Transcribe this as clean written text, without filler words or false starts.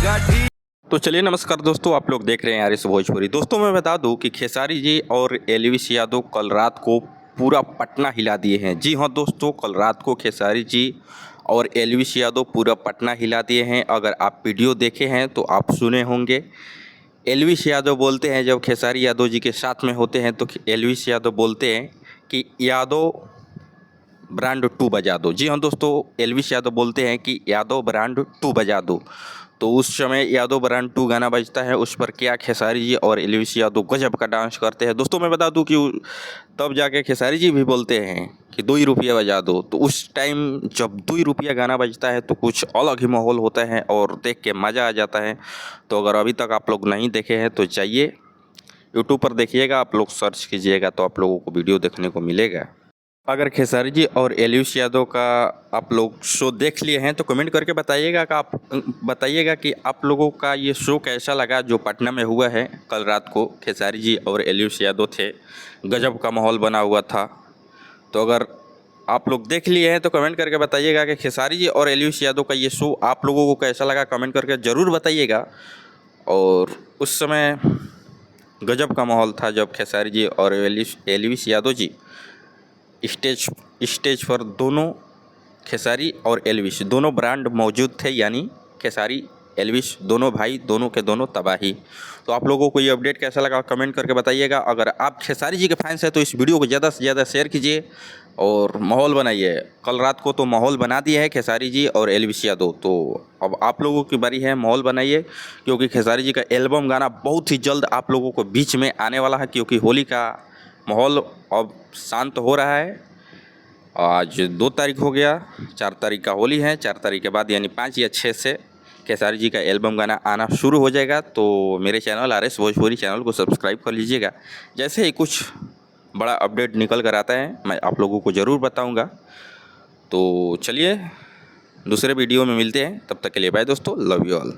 तो चलिए नमस्कार दोस्तों, आप लोग देख रहे हैं आरएस भोजपुरी। दोस्तों मैं बता दूं कि खेसारी जी और एलवीस यादव कल रात को पूरा पटना हिला दिए हैं। जी हाँ दोस्तों, कल रात को खेसारी जी और एलवीस यादव पूरा पटना हिला दिए हैं। अगर आप वीडियो देखे हैं तो आप सुने होंगे। एलवीस यादव बोलते हैं, जब खेसारी यादव जी के साथ में होते हैं तो एलवीस यादव बोलते हैं कि यादव ब्रांड 2 बजा दो। जी हाँ दोस्तों, एलवीस यादव बोलते हैं कि यादव ब्रांड 2 बजा दो। तो उस समय यादव ब्रांड 2 गाना बजता है, उस पर क्या खेसारी जी और एलवीस यादव गजब का डांस करते हैं। दोस्तों मैं बता दूं कि तब जाके खेसारी जी भी बोलते हैं कि 2 ही रुपया बजा दो। तो उस टाइम जब 2 ही रुपया गाना बजता है तो कुछ अलग ही माहौल होता है और देख के मज़ा आ जाता है। तो अगर अभी तक आप लोग नहीं देखे हैं तो जाइए यूट्यूब पर देखिएगा, आप लोग सर्च कीजिएगा तो आप लोगों को वीडियो देखने को मिलेगा। अगर खेसारी जी और एलवीस यादव का आप लोग शो देख लिए हैं तो कमेंट करके बताइएगा कि आप लोगों का ये शो कैसा लगा जो पटना में हुआ है कल रात को। खेसारी जी और एलवीस यादव थे, गजब का माहौल बना हुआ था। तो अगर आप लोग देख लिए हैं तो कमेंट करके बताइएगा कि खेसारी जी और एलवीस यादव का ये शो आप लोगों को कैसा लगा, कमेंट करके ज़रूर बताइएगा। और उस समय गजब का माहौल था जब खेसारी जी और एलवीस यादव जी स्टेज पर दोनों खेसारी और एलवीस दोनों ब्रांड मौजूद थे, यानी खेसारी एलवीस दोनों भाई, दोनों के दोनों तबाही। तो आप लोगों को ये अपडेट कैसा लगा कमेंट करके बताइएगा। अगर आप खेसारी जी के फैंस हैं तो इस वीडियो को ज़्यादा से ज़्यादा शेयर कीजिए और माहौल बनाइए। कल रात को तो माहौल बना दिया है खेसारी जी और एलवीस यादव, तो अब आप लोगों की बारी है, माहौल बनाइए। क्योंकि खेसारी जी का एल्बम गाना बहुत ही जल्द आप लोगों को बीच में आने वाला है, क्योंकि होली का माहौल अब शांत हो रहा है। आज 2 तारीख हो गया, 4 तारीख का होली है। 4 तारीख के बाद यानी 5 या 6 से खेसारी जी का एल्बम गाना आना शुरू हो जाएगा। तो मेरे चैनल आरएस भोजपुरी चैनल को सब्सक्राइब कर लीजिएगा। जैसे ही कुछ बड़ा अपडेट निकल कर आता है मैं आप लोगों को ज़रूर बताऊंगा। तो चलिए दूसरे वीडियो में मिलते हैं, तब तक के लिए बाय दोस्तों, लव यू ऑल।